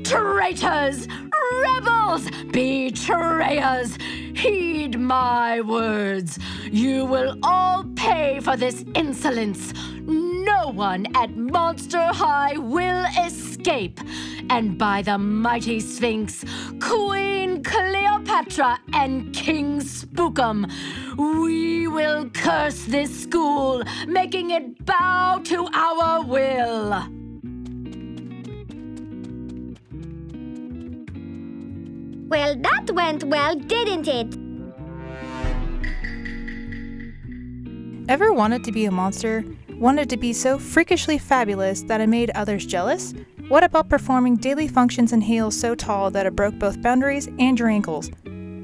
Traitors! Rebels! Betrayers! Heed my words. You will all pay for this insolence. No one at Monster High will escape. And by the mighty Sphinx, Queen Cleopatra and King Spookum, we will curse this school, making it bow to our will. Well, that went well, didn't it? Ever wanted to be a monster? Wanted to be so freakishly fabulous that it made others jealous? What about performing daily functions in heels so tall that it broke both boundaries and your ankles?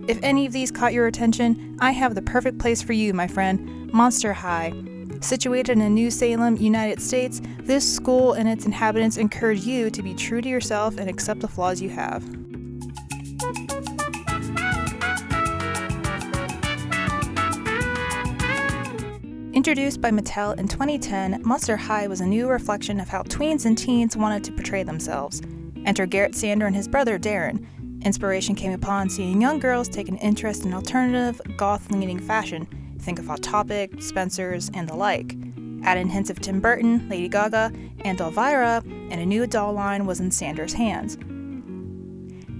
If any of these caught your attention, I have the perfect place for you, my friend, Monster High. Situated in New Salem, United States, this school and its inhabitants encourage you to be true to yourself and accept the flaws you have. Introduced by Mattel in 2010, Monster High was a new reflection of how tweens and teens wanted to portray themselves. Enter Garrett Sander and his brother Darren. Inspiration came upon seeing young girls take an interest in alternative, goth-leaning fashion. Think of Hot Topic, Spencer's, and the like. Add in hints of Tim Burton, Lady Gaga, and Elvira, and a new doll line was in Sander's hands.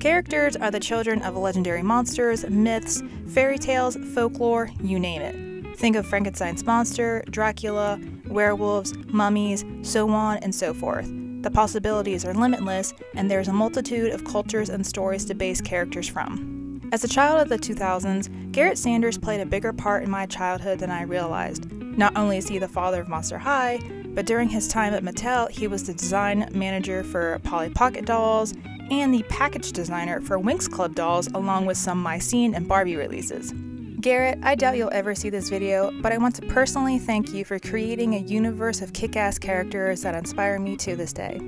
Characters are the children of legendary monsters, myths, fairy tales, folklore, you name it. Think of Frankenstein's monster, Dracula, werewolves, mummies, so on and so forth. The possibilities are limitless, and there's a multitude of cultures and stories to base characters from. As a child of the 2000s, Garrett Sanders played a bigger part in my childhood than I realized. Not only is he the father of Monster High, but during his time at Mattel, he was the design manager for Polly Pocket dolls and the package designer for Winx Club dolls, along with some My Scene and Barbie releases. Garrett, I doubt you'll ever see this video, but I want to personally thank you for creating a universe of kick-ass characters that inspire me to this day.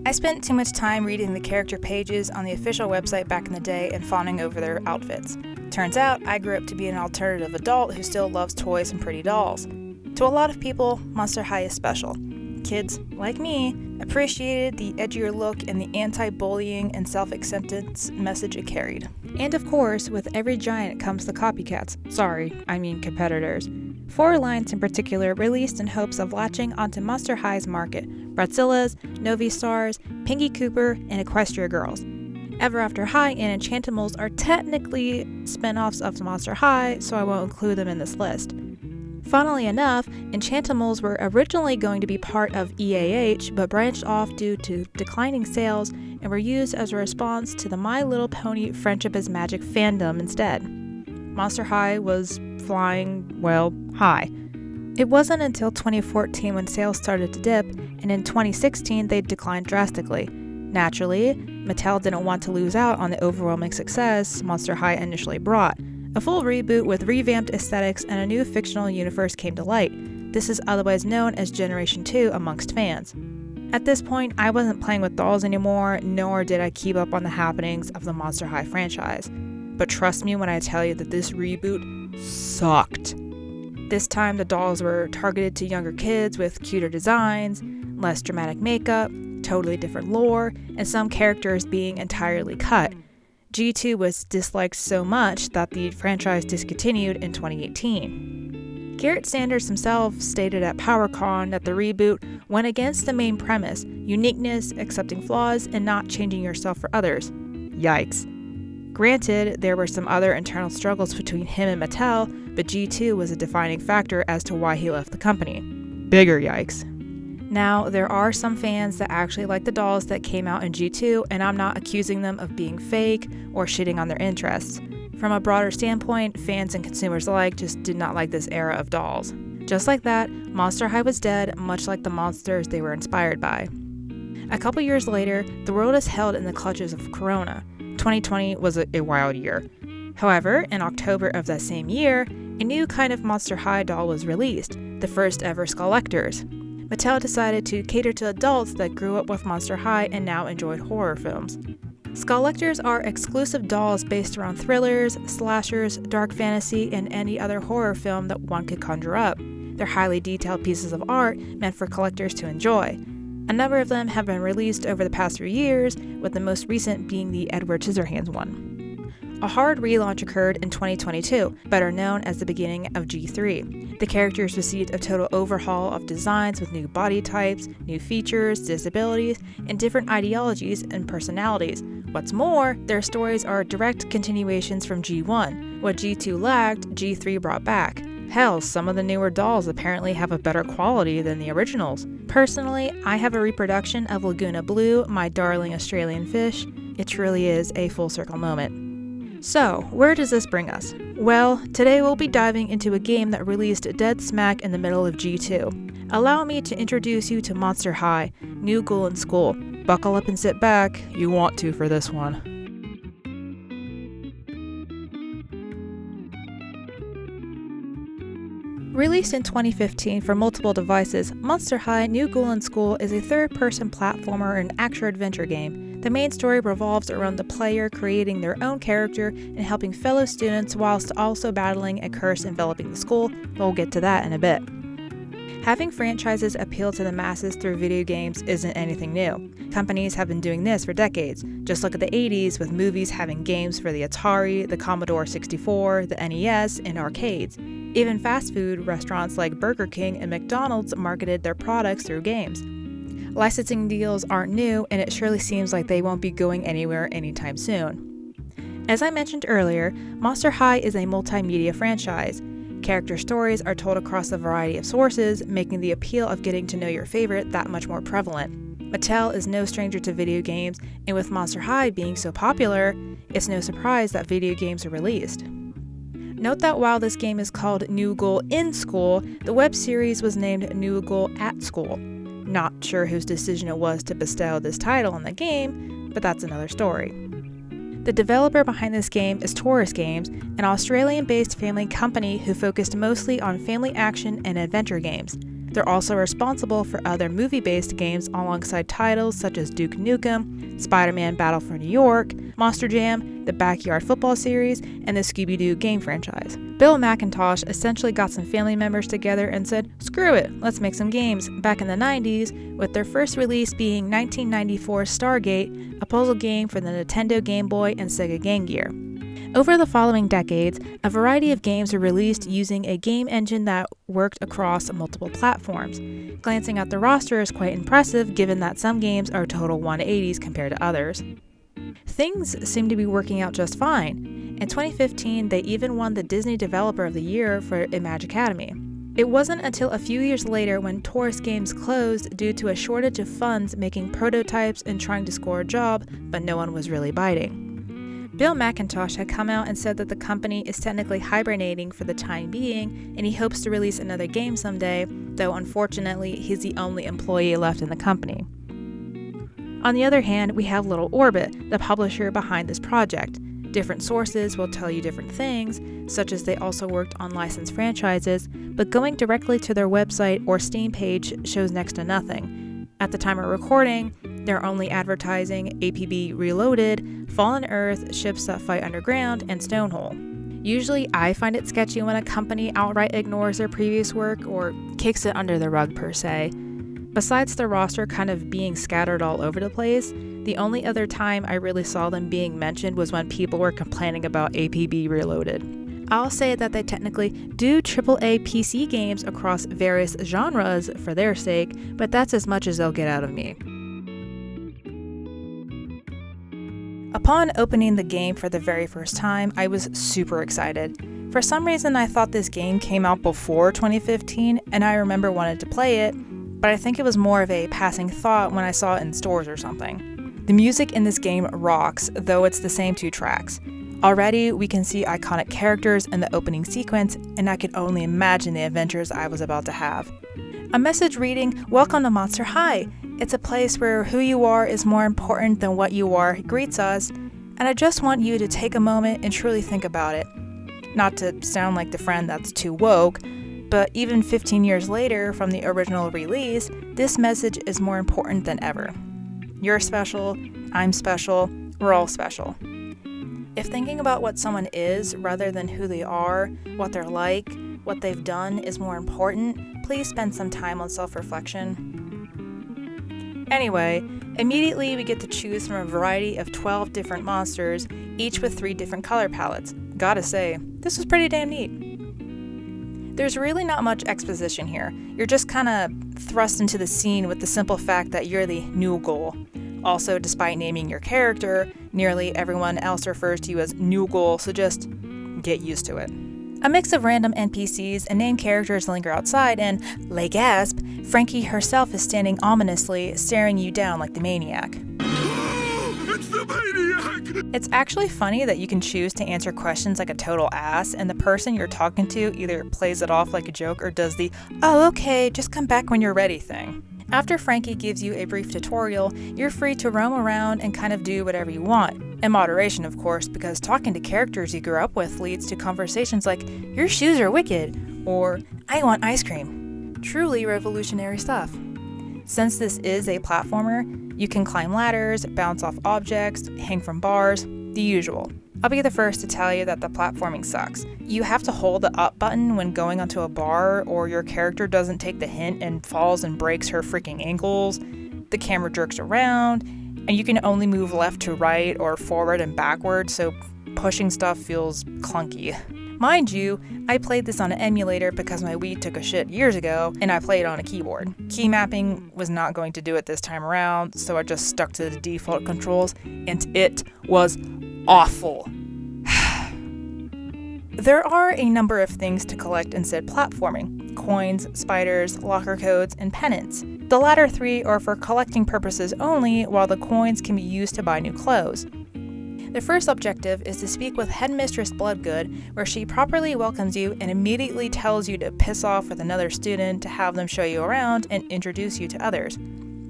I spent too much time reading the character pages on the official website back in the day and fawning over their outfits. Turns out, I grew up to be an alternative adult who still loves toys and pretty dolls. To a lot of people, Monster High is special. Kids, like me, appreciated the edgier look and the anti-bullying and self-acceptance message it carried. And of course, with every giant comes the copycats. Sorry, I mean competitors. 4 lines in particular released in hopes of latching onto Monster High's market: Bratzillas, Novi Stars, Pinky Cooper, and Equestria Girls. Ever After High and Enchantimals are technically spin-offs of Monster High, so I won't include them in this list. Funnily enough, Enchantimals were originally going to be part of EAH, but branched off due to declining sales and were used as a response to the My Little Pony Friendship is Magic fandom instead. Monster High was flying, well, high. It wasn't until 2014 when sales started to dip, and in 2016 they declined drastically. Naturally, Mattel didn't want to lose out on the overwhelming success Monster High initially brought. A full reboot with revamped aesthetics and a new fictional universe came to light. This is otherwise known as Generation 2 amongst fans. At this point, I wasn't playing with dolls anymore, nor did I keep up on the happenings of the Monster High franchise. But trust me when I tell you that this reboot sucked. This time, the dolls were targeted to younger kids with cuter designs, less dramatic makeup, totally different lore, and some characters being entirely cut. G2 was disliked so much that the franchise discontinued in 2018. Garrett Sanders himself stated at PowerCon that the reboot went against the main premise: uniqueness, accepting flaws, and not changing yourself for others. Yikes. Granted, there were some other internal struggles between him and Mattel, but G2 was a defining factor as to why he left the company. Bigger yikes. Now, there are some fans that actually like the dolls that came out in G2, and I'm not accusing them of being fake or shitting on their interests. From a broader standpoint, fans and consumers alike just did not like this era of dolls. Just like that, Monster High was dead, much like the monsters they were inspired by. A couple years later, the world is held in the clutches of Corona. 2020 was a wild year. However, in October of that same year, a new kind of Monster High doll was released, the first ever Skulllectors. Mattel decided to cater to adults that grew up with Monster High and now enjoyed horror films. Skulllectors are exclusive dolls based around thrillers, slashers, dark fantasy, and any other horror film that one could conjure up. They're highly detailed pieces of art meant for collectors to enjoy. A number of them have been released over the past few years, with the most recent being the Edward Scissorhands one. A hard relaunch occurred in 2022, better known as the beginning of G3. The characters received a total overhaul of designs with new body types, new features, disabilities, and different ideologies and personalities. What's more, their stories are direct continuations from G1. What G2 lacked, G3 brought back. Hell, some of the newer dolls apparently have a better quality than the originals. Personally, I have a reproduction of Laguna Blue, my darling Australian fish. It truly is a full circle moment. So, where does this bring us? Well, today we'll be diving into a game that released dead smack in the middle of G2. Allow me to introduce you to Monster High, New Ghoul in School. Buckle up and sit back, you want to for this one. Released in 2015 for multiple devices, Monster High New Ghoul in School is a third-person platformer and action-adventure game. The main story revolves around the player creating their own character and helping fellow students whilst also battling a curse enveloping the school. We'll get to that in a bit. Having franchises appeal to the masses through video games isn't anything new. Companies have been doing this for decades. Just look at the 80s with movies having games for the Atari, the Commodore 64, the NES, and arcades. Even fast food restaurants like Burger King and McDonald's marketed their products through games. Licensing deals aren't new, and it surely seems like they won't be going anywhere anytime soon. As I mentioned earlier, Monster High is a multimedia franchise. Character stories are told across a variety of sources, making the appeal of getting to know your favorite that much more prevalent. Mattel is no stranger to video games, and with Monster High being so popular, it's no surprise that video games are released. Note that while this game is called New Ghoul in School, the web series was named New Ghoul at School. Not sure whose decision it was to bestow this title on the game, but that's another story. The developer behind this game is Taurus Games, an Australian-based family company who focused mostly on family action and adventure games. They're also responsible for other movie-based games alongside titles such as Duke Nukem, Spider-Man Battle for New York, Monster Jam, the Backyard Football series, and the Scooby-Doo game franchise. Bill McIntosh essentially got some family members together and said, "Screw it, let's make some games," back in the 90s, with their first release being 1994's Stargate, a puzzle game for the Nintendo Game Boy and Sega Game Gear. Over the following decades, a variety of games were released using a game engine that worked across multiple platforms. Glancing at the roster is quite impressive given that some games are total 180s compared to others. Things seem to be working out just fine. In 2015, they even won the Disney Developer of the Year for Image Academy. It wasn't until a few years later when Taurus Games closed due to a shortage of funds making prototypes and trying to score a job, but no one was really biting. Bill McIntosh had come out and said that the company is technically hibernating for the time being, and he hopes to release another game someday, though unfortunately he's the only employee left in the company. On the other hand, we have Little Orbit, the publisher behind this project. Different sources will tell you different things, such as they also worked on licensed franchises, but going directly to their website or Steam page shows next to nothing. At the time of recording, they're only advertising APB Reloaded, Fallen Earth, Ships That Fight Underground, and Stonehole. Usually I find it sketchy when a company outright ignores their previous work or kicks it under the rug per se. Besides the roster kind of being scattered all over the place, the only other time I really saw them being mentioned was when people were complaining about APB Reloaded. I'll say that they technically do AAA PC games across various genres for their sake, but that's as much as they'll get out of me. Upon opening the game for the very first time, I was super excited. For some reason, I thought this game came out before 2015, and I remember wanting to play it, but I think it was more of a passing thought when I saw it in stores or something. The music in this game rocks, though it's the same 2 tracks. Already, we can see iconic characters in the opening sequence, and I could only imagine the adventures I was about to have. A message reading, "Welcome to Monster High. It's a place where who you are is more important than what you are," greets us, and I just want you to take a moment and truly think about it. Not to sound like the friend that's too woke, but even 15 years later from the original release, this message is more important than ever. You're special, I'm special, we're all special. If thinking about what someone is rather than who they are, what they're like, what they've done is more important, please spend some time on self-reflection. Anyway, immediately we get to choose from a variety of 12 different monsters, each with 3 different color palettes. Gotta say, this was pretty damn neat. There's really not much exposition here. You're just kinda thrust into the scene with the simple fact that you're the new Ghoul. Also, despite naming your character, nearly everyone else refers to you as new Ghoul, so just get used to it. A mix of random NPCs and named characters linger outside, and, lay gasp, Frankie herself is standing ominously, staring you down like the maniac. It's the maniac! It's actually funny that you can choose to answer questions like a total ass, and the person you're talking to either plays it off like a joke or does the, oh okay, just come back when you're ready thing. After Frankie gives you a brief tutorial, you're free to roam around and kind of do whatever you want. In moderation, of course, because talking to characters you grew up with leads to conversations like, your shoes are wicked, or I want ice cream. Truly revolutionary stuff. Since this is a platformer, you can climb ladders, bounce off objects, hang from bars, the usual. I'll be the first to tell you that the platforming sucks. You have to hold the up button when going onto a bar, or your character doesn't take the hint and falls and breaks her freaking ankles. The camera jerks around, and you can only move left to right or forward and backward, so pushing stuff feels clunky. Mind you, I played this on an emulator because my Wii took a shit years ago, and I played on a keyboard. Key mapping was not going to do it this time around, so I just stuck to the default controls, and it was awful. There are a number of things to collect in said platforming: coins, spiders, locker codes, and pennants. The latter 3 are for collecting purposes only, while the coins can be used to buy new clothes. The first objective is to speak with Headmistress Bloodgood, where she properly welcomes you and immediately tells you to piss off with another student to have them show you around and introduce you to others.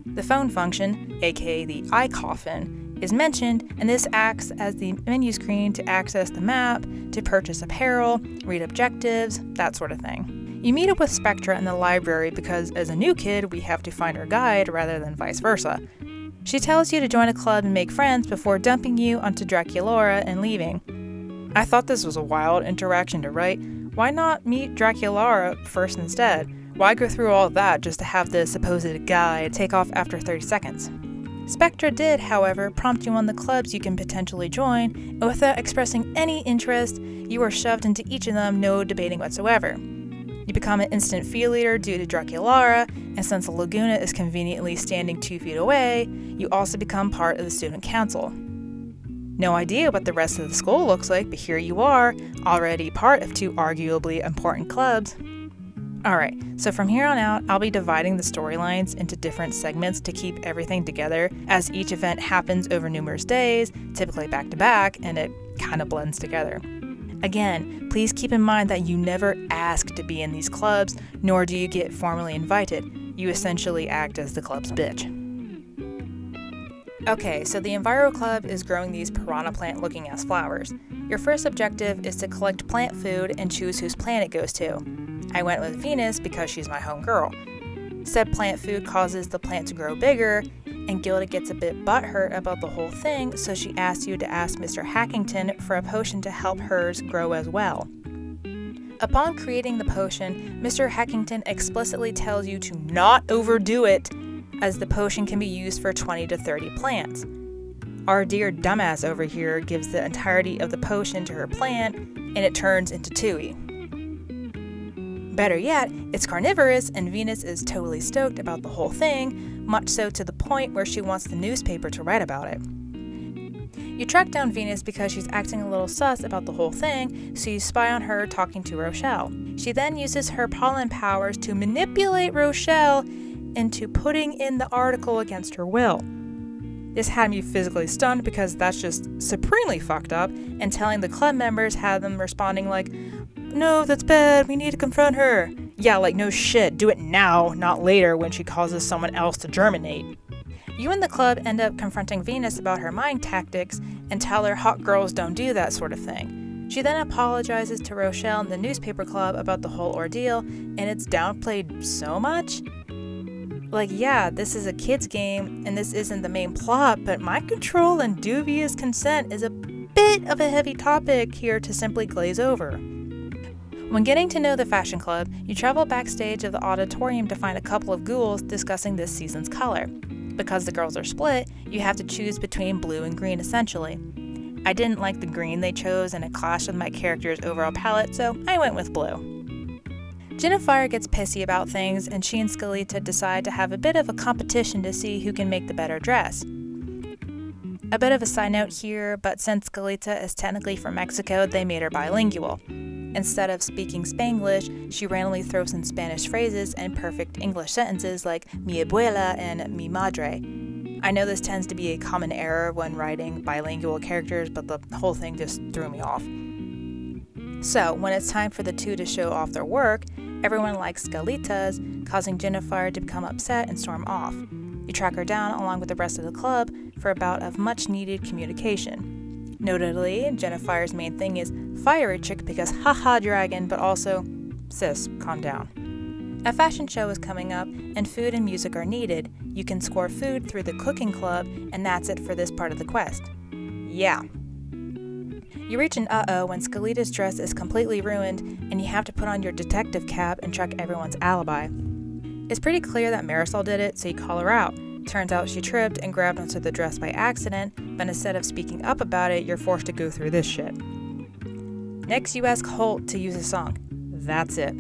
The phone function, aka the eye coffin, is mentioned, and this acts as the menu screen to access the map, to purchase apparel, read objectives, that sort of thing. You meet up with Spectra in the library because as a new kid, we have to find her guide rather than vice versa. She tells you to join a club and make friends before dumping you onto Draculaura and leaving. I thought this was a wild interaction to write. Why not meet Draculaura first instead? Why go through all that just to have the supposed guide take off after 30 seconds? Spectra did, however, prompt you on the clubs you can potentially join, and without expressing any interest, you are shoved into each of them, no debating whatsoever. You become an instant field leader due to Draculaura, and since the Laguna is conveniently standing 2 feet away, you also become part of the student council. No idea what the rest of the school looks like, but here you are, already part of 2 arguably important clubs. Alright, so from here on out, I'll be dividing the storylines into different segments to keep everything together, as each event happens over numerous days, typically back to back, and it kind of blends together. Again, please keep in mind that you never ask to be in these clubs, nor do you get formally invited. You essentially act as the club's bitch. Okay, so the Enviro Club is growing these piranha plant looking ass flowers. Your first objective is to collect plant food and choose whose plant it goes to. I went with Venus because she's my home girl. Said plant food causes the plant to grow bigger, and Gilda gets a bit butthurt about the whole thing, so she asks you to ask Mr. Hackington for a potion to help hers grow as well. Upon creating the potion, Mr. Hackington explicitly tells you to not overdo it, as the potion can be used for 20 to 30 plants. Our dear dumbass over here gives the entirety of the potion to her plant, and it turns into Tui. Better yet, it's carnivorous, and Venus is totally stoked about the whole thing, much so to the point where she wants the newspaper to write about it. You track down Venus because she's acting a little sus about the whole thing, so you spy on her talking to Rochelle. She then uses her pollen powers to manipulate Rochelle into putting in the article against her will. This had me physically stunned because that's just supremely fucked up, and telling the club members had them responding like, "No, that's bad, we need to confront her." Yeah, like no shit, do it now, not later when she causes someone else to germinate. You and the club end up confronting Venus about her mind tactics and tell her hot girls don't do that sort of thing. She then apologizes to Rochelle and the newspaper club about the whole ordeal, and it's downplayed so much. Like, yeah, this is a kid's game, and this isn't the main plot, but mind control and dubious consent is a bit of a heavy topic here to simply glaze over. When getting to know the fashion club, you travel backstage of the auditorium to find a couple of ghouls discussing this season's color. Because the girls are split, you have to choose between blue and green essentially. I didn't like the green they chose and it clashed with my character's overall palette, so I went with blue. Jennifer gets pissy about things, and she and Skelita decide to have a bit of a competition to see who can make the better dress. A bit of a side note here, but since Skelita is technically from Mexico, they made her bilingual. Instead of speaking Spanglish, she randomly throws in Spanish phrases and perfect English sentences like mi abuela and mi madre. I know this tends to be a common error when writing bilingual characters, but the whole thing just threw me off. So, when it's time for the two to show off their work, everyone likes Skelita's, causing Jennifer to become upset and storm off. You track her down along with the rest of the club for a bout of much-needed communication. Notably, Jennifer's main thing is fire a chick because haha dragon, but also, sis, calm down. A fashion show is coming up, and food and music are needed. You can score food through the cooking club, and that's it for this part of the quest. Yeah. You reach an uh-oh when Skelita's dress is completely ruined, and you have to put on your detective cap and check everyone's alibi. It's pretty clear that Marisol did it, so you call her out. Turns out she tripped and grabbed onto the dress by accident, but instead of speaking up about it, you're forced to go through this shit. Next, you ask Holt to use a song. That's it.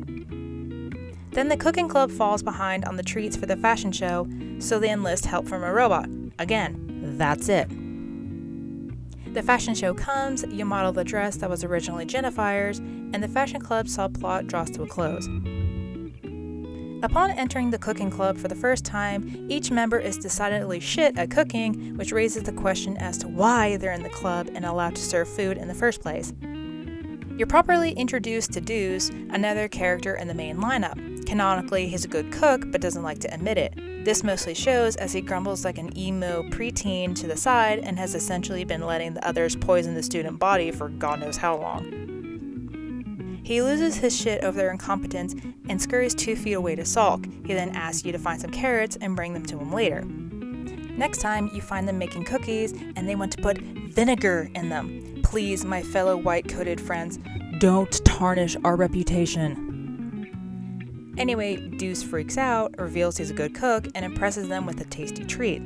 Then the cooking club falls behind on the treats for the fashion show, so they enlist help from a robot. Again, that's it. The fashion show comes, you model the dress that was originally Jennifer's, and the fashion club subplot draws to a close. Upon entering the cooking club for the first time, each member is decidedly shit at cooking, which raises the question as to why they're in the club and allowed to serve food in the first place. You're properly introduced to Deuce, another character in the main lineup. Canonically, he's a good cook, but doesn't like to admit it. This mostly shows as he grumbles like an emo preteen to the side and has essentially been letting the others poison the student body for God knows how long. He loses his shit over their incompetence and scurries 2 feet away to sulk. He then asks you to find some carrots and bring them to him later. Next time, you find them making cookies and they want to put vinegar in them. Please, my fellow white-coated friends, don't tarnish our reputation. Anyway, Deuce freaks out, reveals he's a good cook, and impresses them with a tasty treat.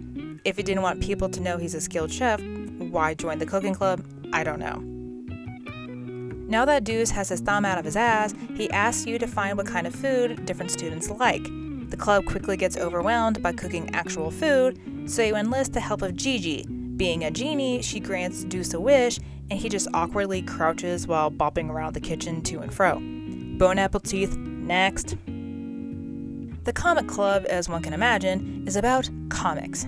If he didn't want people to know he's a skilled chef, why join the cooking club? I don't know. Now that Deuce has his thumb out of his ass, he asks you to find what kind of food different students like. The club quickly gets overwhelmed by cooking actual food, so you enlist the help of Gigi. Being a genie, she grants Deuce a wish, and he just awkwardly crouches while bopping around the kitchen to and fro. Bon appetit, next. The comic club, as one can imagine, is about comics.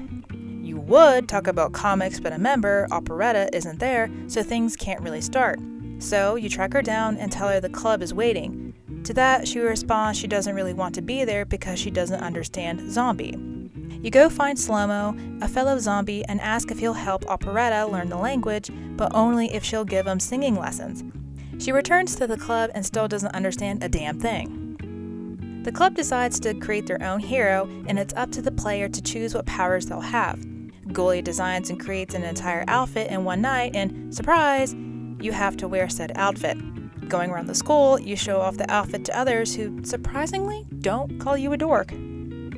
You would talk about comics, but a member, Operetta, isn't there, so things can't really start. So you track her down and tell her the club is waiting. To that, she responds she doesn't really want to be there because she doesn't understand zombie. You go find Slow-Mo, a fellow zombie, and ask if he'll help Operetta learn the language, but only if she'll give him singing lessons. She returns to the club and still doesn't understand a damn thing. The club decides to create their own hero, and it's up to the player to choose what powers they'll have. Ghouliest designs and creates an entire outfit in one night, and surprise, you have to wear said outfit. Going around the school, you show off the outfit to others who, surprisingly, don't call you a dork.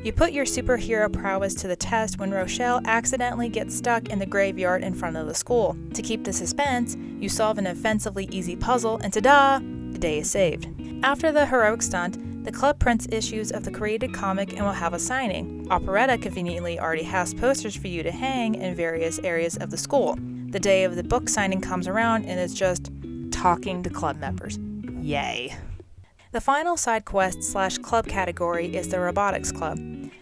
You put your superhero prowess to the test when Rochelle accidentally gets stuck in the graveyard in front of the school. To keep the suspense, you solve an offensively easy puzzle, and ta-da! The day is saved. After the heroic stunt, the club prints issues of the created comic and will have a signing. Operetta conveniently already has posters for you to hang in various areas of the school. The day of the book signing comes around and it's just talking to club members. Yay. The final side quest / club category is the robotics club.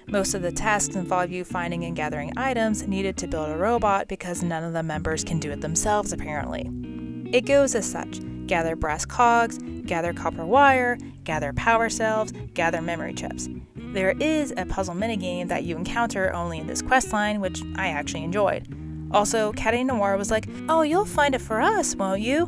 Most of the tasks involve you finding and gathering items needed to build a robot because none of the members can do it themselves apparently. It goes as such. Gather brass cogs, gather copper wire, gather power cells, gather memory chips. There is a puzzle minigame that you encounter only in this questline, which I actually enjoyed. Also, Caddy Noir was like, "Oh, you'll find it for us, won't you?"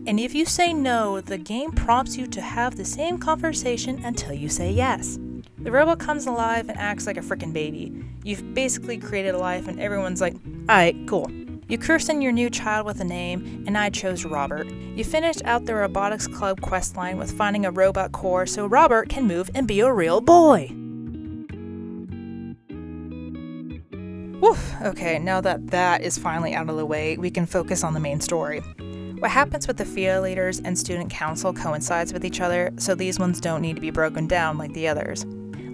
And if you say no, the game prompts you to have the same conversation until you say yes. The robot comes alive and acts like a frickin' baby. You've basically created a life and everyone's like, "Alright, cool." You christen your new child with a name, and I chose Robert. You finished out the Robotics Club questline with finding a robot core so Robert can move and be a real boy. Woof, okay, now that that is finally out of the way, we can focus on the main story. What happens with the FIA leaders and student council coincides with each other, so these ones don't need to be broken down like the others.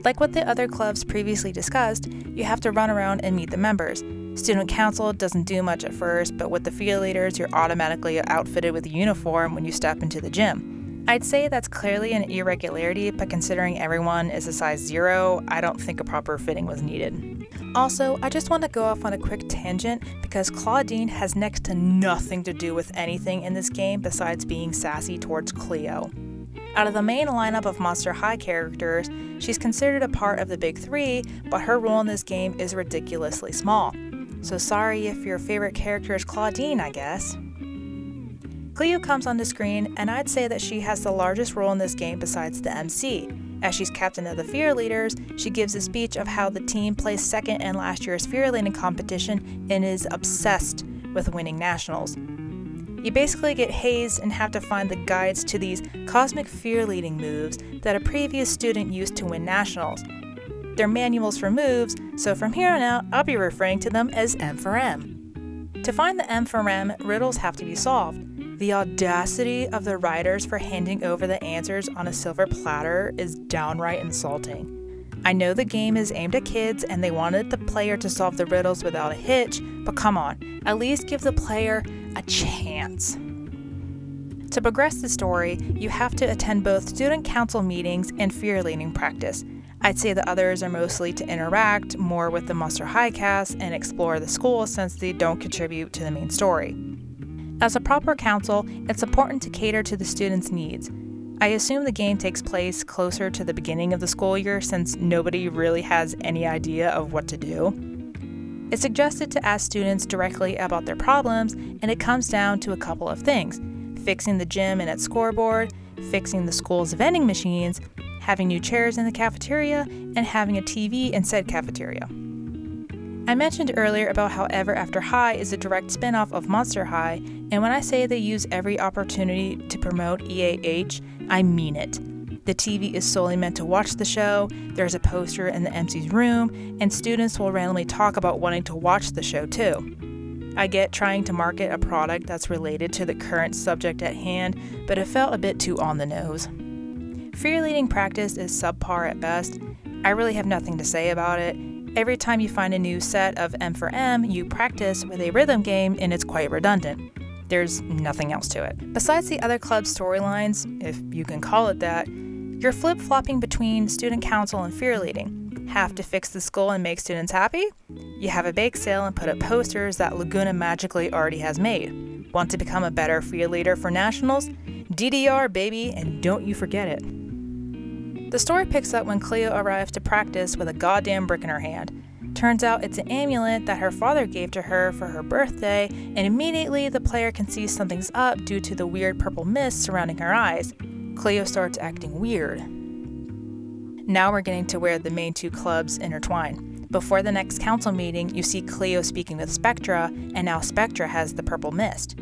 Like what the other clubs previously discussed, you have to run around and meet the members. Student council doesn't do much at first, but with the FIA leaders, you're automatically outfitted with a uniform when you step into the gym. I'd say that's clearly an irregularity, but considering everyone is a size 0, I don't think a proper fitting was needed. Also, I just want to go off on a quick tangent because Claudine has next to nothing to do with anything in this game besides being sassy towards Cleo. Out of the main lineup of Monster High characters, she's considered a part of the big 3, but her role in this game is ridiculously small. So sorry if your favorite character is Claudine, I guess. Cleo comes on the screen, and I'd say that she has the largest role in this game besides the MC. As she's captain of the Fear Leaders, she gives a speech of how the team placed second in last year's Fear Leading competition and is obsessed with winning nationals. You basically get hazed and have to find the guides to these cosmic fear leading moves that a previous student used to win nationals. They're manuals for moves, so from here on out, I'll be referring to them as M for M. To find the M for M, riddles have to be solved. The audacity of the writers for handing over the answers on a silver platter is downright insulting. I know the game is aimed at kids and they wanted the player to solve the riddles without a hitch, but come on, at least give the player a chance. To progress the story, you have to attend both student council meetings and fear leading practice. I'd say the others are mostly to interact more with the Monster High cast and explore the school since they don't contribute to the main story. As a proper council, it's important to cater to the students' needs. I assume the game takes place closer to the beginning of the school year since nobody really has any idea of what to do. It's suggested to ask students directly about their problems, and it comes down to a couple of things: fixing the gym and its scoreboard, fixing the school's vending machines, having new chairs in the cafeteria, and having a TV in said cafeteria. I mentioned earlier about how Ever After High is a direct spin-off of Monster High, and when I say they use every opportunity to promote EAH, I mean it. The TV is solely meant to watch the show, there's a poster in the MC's room, and students will randomly talk about wanting to watch the show too. I get trying to market a product that's related to the current subject at hand, but it felt a bit too on the nose. Fear leading practice is subpar at best. I really have nothing to say about it. Every time you find a new set of M for M, you practice with a rhythm game and it's quite redundant. There's nothing else to it. Besides the other club's storylines, if you can call it that, you're flip-flopping between student council and fear leading. Have to fix the school and make students happy? You have a bake sale and put up posters that Laguna magically already has made. Want to become a better fear leader for nationals? DDR, baby, and don't you forget it. The story picks up when Cleo arrives to practice with a goddamn brick in her hand. Turns out it's an amulet that her father gave to her for her birthday, and immediately the player can see something's up due to the weird purple mist surrounding her eyes. Cleo starts acting weird. Now we're getting to where the main two clubs intertwine. Before the next council meeting, you see Cleo speaking with Spectra, and now Spectra has the purple mist.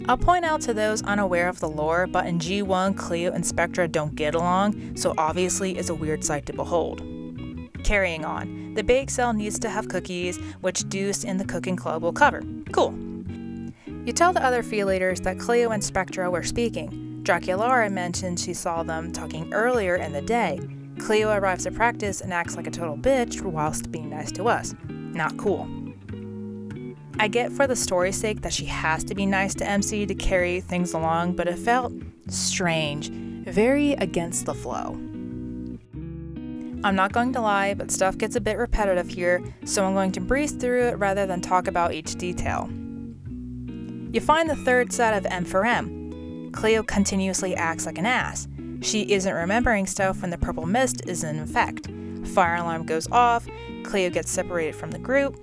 I'll point out to those unaware of the lore, but in G1, Cleo and Spectra don't get along, so obviously it's a weird sight to behold. Carrying on, the bake sale needs to have cookies, which Deuce in the cooking club will cover. Cool. You tell the other fear leaders that Cleo and Spectra were speaking. Draculara mentioned she saw them talking earlier in the day. Cleo arrives at practice and acts like a total bitch whilst being nice to us. Not cool. I get for the story's sake that she has to be nice to MC to carry things along, but it felt strange, very against the flow. I'm not going to lie, but stuff gets a bit repetitive here, so I'm going to breeze through it rather than talk about each detail. You find the third set of M for M. Cleo continuously acts like an ass. She isn't remembering stuff when the purple mist is in effect. Fire alarm goes off, Cleo gets separated from the group.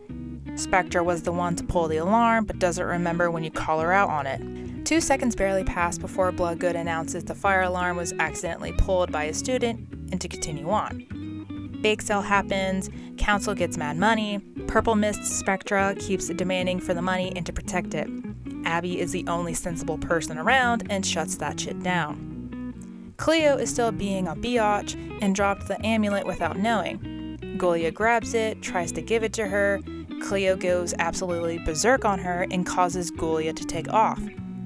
Spectra was the one to pull the alarm, but doesn't remember when you call her out on it. 2 seconds barely pass before Bloodgood announces the fire alarm was accidentally pulled by a student, and to continue on. Bake sale happens, council gets mad money, purple mist Spectra keeps demanding for the money and to protect it. Abby is the only sensible person around and shuts that shit down. Cleo is still being a biatch and dropped the amulet without knowing. Golia grabs it, tries to give it to her. Cleo goes absolutely berserk on her and causes Ghouliest to take off.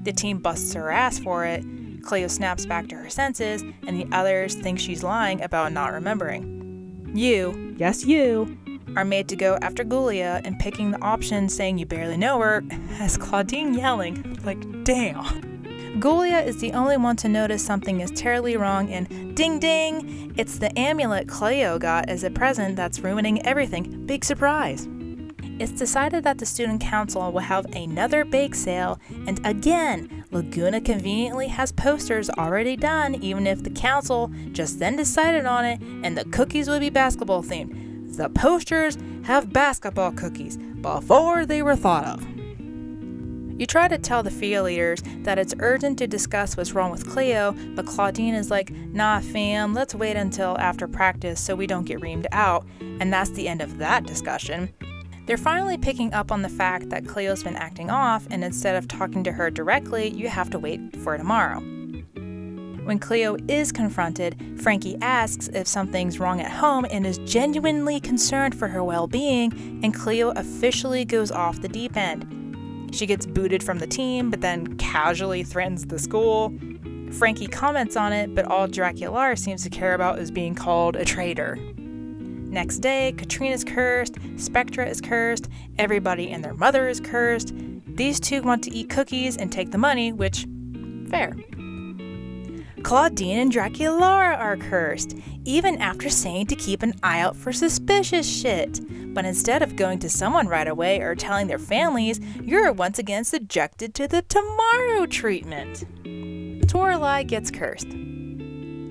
The team busts her ass for it. Cleo snaps back to her senses, and the others think she's lying about not remembering. You, yes you, are made to go after Ghouliest, and picking the option saying you barely know her has Claudine yelling, like, damn. Ghouliest is the only one to notice something is terribly wrong, and ding ding, it's the amulet Cleo got as a present that's ruining everything. Big surprise. It's decided that the student council will have another bake sale, and again, Laguna conveniently has posters already done, even if the council just then decided on it, and the cookies will be basketball themed. The posters have basketball cookies before they were thought of. You try to tell the fear leaders that it's urgent to discuss what's wrong with Cleo, but Claudine is like, nah fam, let's wait until after practice so we don't get reamed out, and that's the end of that discussion. They're finally picking up on the fact that Cleo's been acting off, and instead of talking to her directly, you have to wait for tomorrow. When Cleo is confronted, Frankie asks if something's wrong at home and is genuinely concerned for her well-being, and Cleo officially goes off the deep end. She gets booted from the team, but then casually threatens the school. Frankie comments on it, but all Draculaura seems to care about is being called a traitor. Next day, Katrina's cursed, Spectra is cursed, everybody and their mother is cursed. These two want to eat cookies and take the money, which, fair. Claudine and Draculaura are cursed, even after saying to keep an eye out for suspicious shit. But instead of going to someone right away or telling their families, you're once again subjected to the tomorrow treatment. Toralei gets cursed.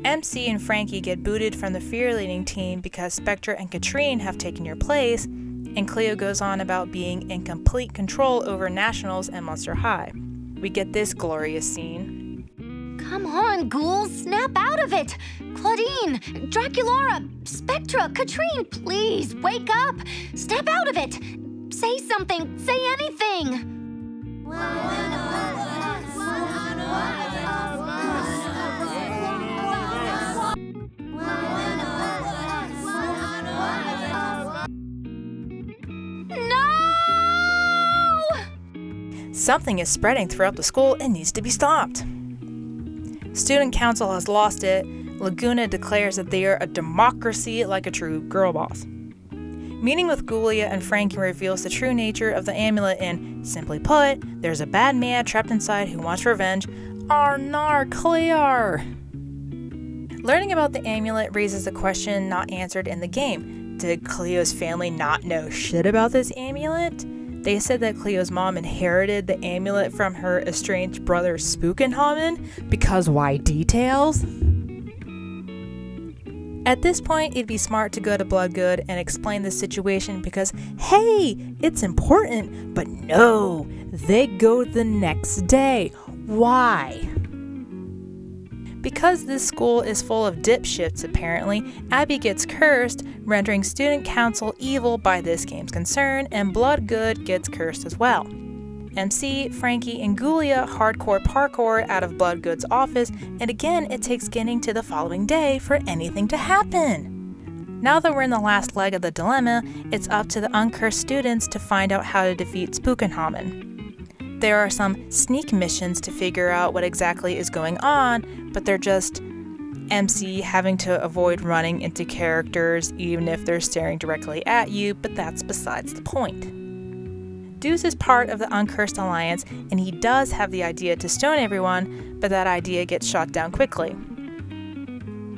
MC and Frankie get booted from the fear-leading team because Spectra and Katrine have taken your place, and Cleo goes on about being in complete control over Nationals and Monster High. We get this glorious scene. Come on, Ghoul, snap out of it! Claudine, Draculaura, Spectra, Katrine, please, wake up! Snap out of it! Say something, say anything! Something is spreading throughout the school and needs to be stopped. Student council has lost it. Laguna declares that they are a democracy like a true girl boss. Meeting with Ghouliest and Frankie reveals the true nature of the amulet and, simply put, there's a bad man trapped inside who wants revenge. Arnar Clear! Learning about the amulet raises a question not answered in the game. Did Cleo's family not know shit about this amulet? They said that Cleo's mom inherited the amulet from her estranged brother Spookenhamen, because why details? At this point, it'd be smart to go to Bloodgood and explain the situation because, hey, it's important, but no, they go the next day. Why? Because this school is full of dipshits, apparently, Abby gets cursed, rendering student council evil by this game's concern, and Bloodgood gets cursed as well. MC, Frankie, and Ghouliest hardcore parkour out of Bloodgood's office, and again it takes getting to the following day for anything to happen. Now that we're in the last leg of the dilemma, it's up to the uncursed students to find out how to defeat Spookenhamen. There are some sneak missions to figure out what exactly is going on, but they're just MC having to avoid running into characters even if they're staring directly at you, but that's besides the point. Deuce is part of the Uncursed Alliance, and he does have the idea to stone everyone, but that idea gets shot down quickly.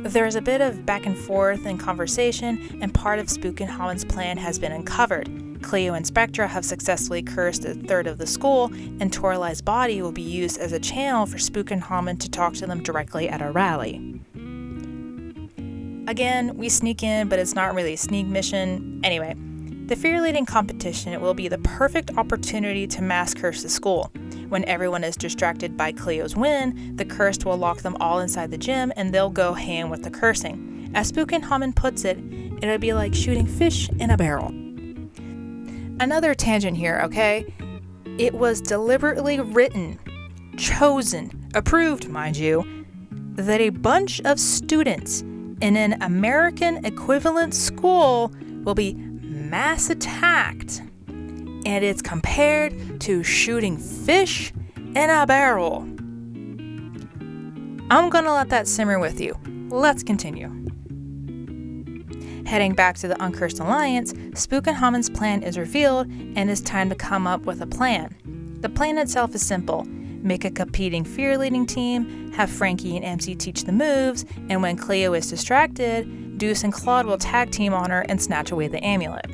There's a bit of back and forth and conversation, and part of Spookenhamen's plan has been uncovered. Cleo and Spectra have successfully cursed a third of the school, and Toralei's body will be used as a channel for Spookenhamen to talk to them directly at a rally. Again, we sneak in, but it's not really a sneak mission. Anyway, the fear-leading competition will be the perfect opportunity to mass curse the school. When everyone is distracted by Cleo's win, the cursed will lock them all inside the gym, and they'll go ham with the cursing. As Spookenhamen puts it, it'll be like shooting fish in a barrel. Another tangent here, okay? It was deliberately written, chosen, approved, mind you, that a bunch of students in an American equivalent school will be mass attacked and it's compared to shooting fish in a barrel. I'm gonna let that simmer with you. Let's continue. Heading back to the Uncursed Alliance, Spook and Hammond's plan is revealed, and it's time to come up with a plan. The plan itself is simple. Make a competing fear-leading team, have Frankie and MC teach the moves, and when Cleo is distracted, Deuce and Claude will tag team on her and snatch away the amulet.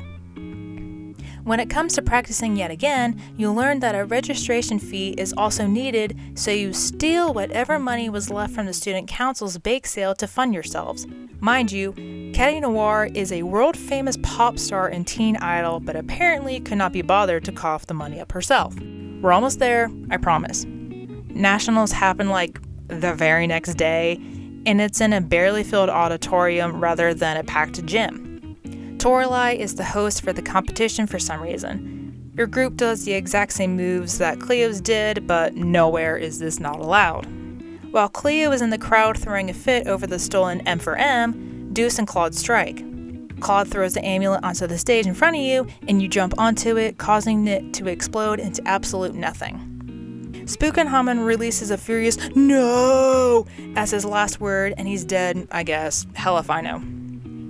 When it comes to practicing yet again, you learn that a registration fee is also needed, so you steal whatever money was left from the Student Council's bake sale to fund yourselves. Mind you, Caddy Noir is a world-famous pop star and teen idol, but apparently could not be bothered to cough the money up herself. We're almost there, I promise. Nationals happen like the very next day, and it's in a barely filled auditorium rather than a packed gym. Toralei is the host for the competition for some reason. Your group does the exact same moves that Cleo's did, but nowhere is this not allowed. While Cleo is in the crowd throwing a fit over the stolen M for M, Deuce and Claude strike. Claude throws the amulet onto the stage in front of you, and you jump onto it, causing it to explode into absolute nothing. Spook and Hammond releases a furious "No!" as his last word, and he's dead, I guess. Hell if I know.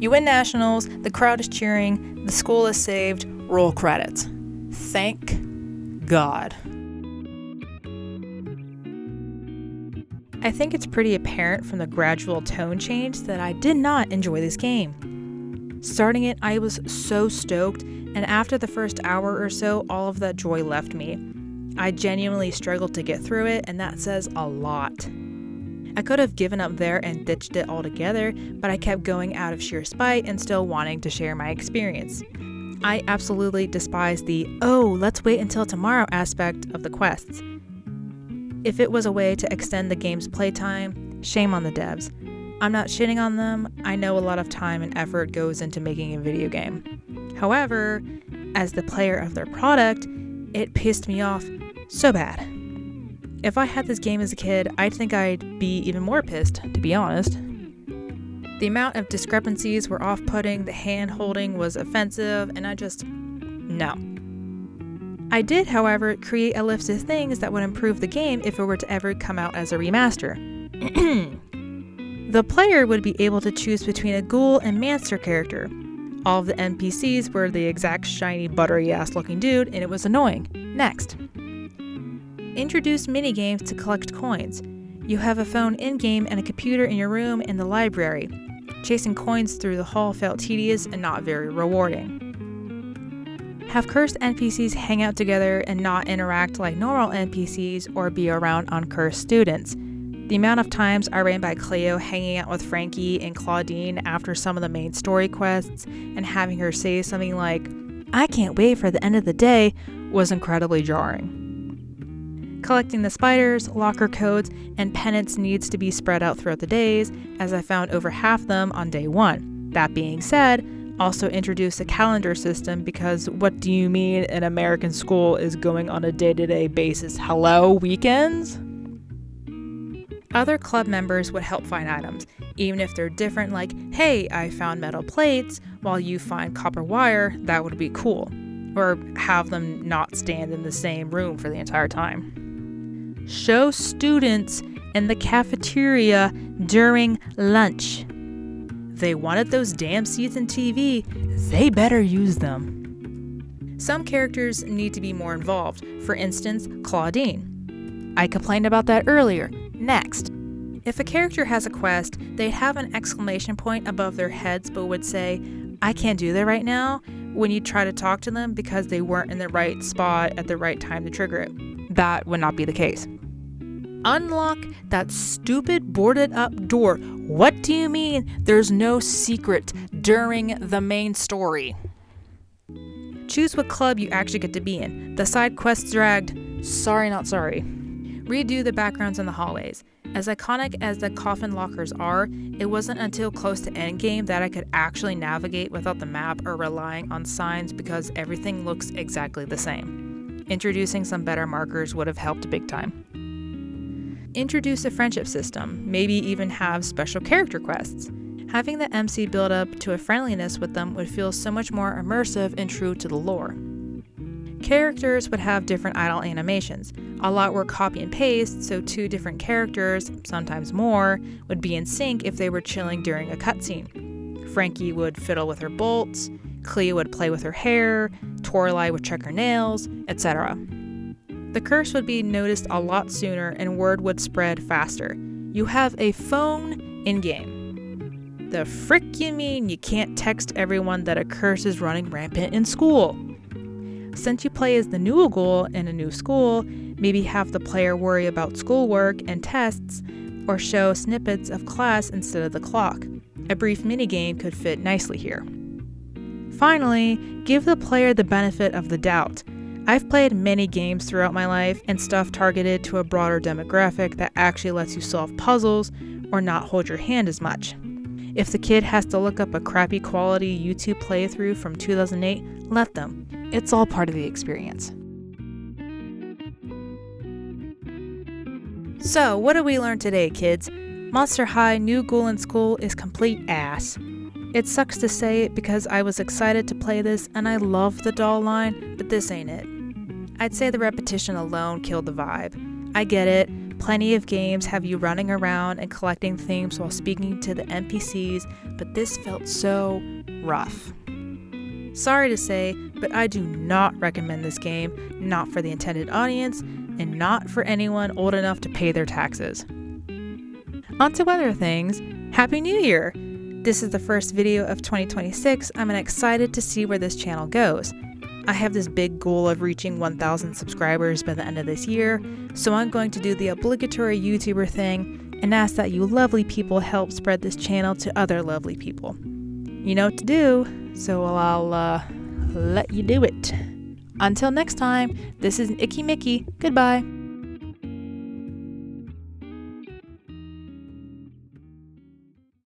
You win nationals, the crowd is cheering, the school is saved, roll credits. Thank God. I think it's pretty apparent from the gradual tone change that I did not enjoy this game. Starting it, I was so stoked, and after the first hour or so, all of that joy left me. I genuinely struggled to get through it, and that says a lot. I could have given up there and ditched it altogether, but I kept going out of sheer spite and still wanting to share my experience. I absolutely despise the "oh, let's wait until tomorrow" aspect of the quests. If it was a way to extend the game's playtime, shame on the devs. I'm not shitting on them, I know a lot of time and effort goes into making a video game. However, as the player of their product, it pissed me off so bad. If I had this game as a kid, I'd think I'd be even more pissed, to be honest. The amount of discrepancies were off-putting, the hand-holding was offensive, and no. I did, however, create a list of things that would improve the game if it were to ever come out as a remaster. The player would be able to choose between a Ghoul and Manster character. All of the NPCs were the exact shiny, buttery-ass looking dude, and it was annoying. Next. Introduce minigames to collect coins. You have a phone in-game and a computer in your room in the library. Chasing coins through the hall felt tedious and not very rewarding. Have cursed NPCs hang out together and not interact like normal NPCs or be around uncursed students. The amount of times I ran by Cleo hanging out with Frankie and Claudine after some of the main story quests and having her say something like, "I can't wait for the end of the day," was incredibly jarring. Collecting the spiders, locker codes, and pennants needs to be spread out throughout the days, as I found over half them on day 1. That being said, also introduce a calendar system because what do you mean an American school is going on a day-to-day basis? Hello, weekends? Other club members would help find items, even if they're different, like, "Hey, I found metal plates," while you find copper wire. That would be cool. Or have them not stand in the same room for the entire time. Show students in the cafeteria during lunch. They wanted those damn seats and TV. They better use them. Some characters need to be more involved. For instance, Claudine. I complained about that earlier. Next. If a character has a quest, they'd have an exclamation point above their heads but would say, "I can't do that right now," when you try to talk to them because they weren't in the right spot at the right time to trigger it. That would not be the case. Unlock that stupid boarded up door. What do you mean there's no secret during the main story? Choose what club you actually get to be in. The side quests dragged. Sorry, not sorry. Redo the backgrounds in the hallways. As iconic as the coffin lockers are, it wasn't until close to endgame that I could actually navigate without the map or relying on signs because everything looks exactly the same. Introducing some better markers would have helped big time. Introduce a friendship system, maybe even have special character quests. Having the MC build up to a friendliness with them would feel so much more immersive and true to the lore. Characters would have different idle animations. A lot were copy and paste, so 2 different characters, sometimes more, would be in sync if they were chilling during a cutscene. Frankie would fiddle with her bolts, Clea would play with her hair, Toralei would check her nails, etc. The curse would be noticed a lot sooner and word would spread faster. You have a phone in-game. The frick you mean you can't text everyone that a curse is running rampant in school? Since you play as the new Ghoul in a new school, maybe have the player worry about schoolwork and tests, or show snippets of class instead of the clock. A brief minigame could fit nicely here. Finally, give the player the benefit of the doubt. I've played many games throughout my life and stuff targeted to a broader demographic that actually lets you solve puzzles or not hold your hand as much. If the kid has to look up a crappy quality YouTube playthrough from 2008, let them. It's all part of the experience. So, what did we learn today, kids? Monster High New Ghoul in School is complete ass. It sucks to say it because I was excited to play this and I love the doll line, but this ain't it. I'd say the repetition alone killed the vibe. I get it, plenty of games have you running around and collecting things while speaking to the NPCs, but this felt so rough. Sorry to say, but I do not recommend this game, not for the intended audience, and not for anyone old enough to pay their taxes. On to other things. Happy New Year! This is the first video of 2026. I'm excited to see where this channel goes. I have this big goal of reaching 1,000 subscribers by the end of this year, so I'm going to do the obligatory YouTuber thing and ask that you lovely people help spread this channel to other lovely people. You know what to do, so I'll let you do it. Until next time, this is Icky Mickey. Goodbye.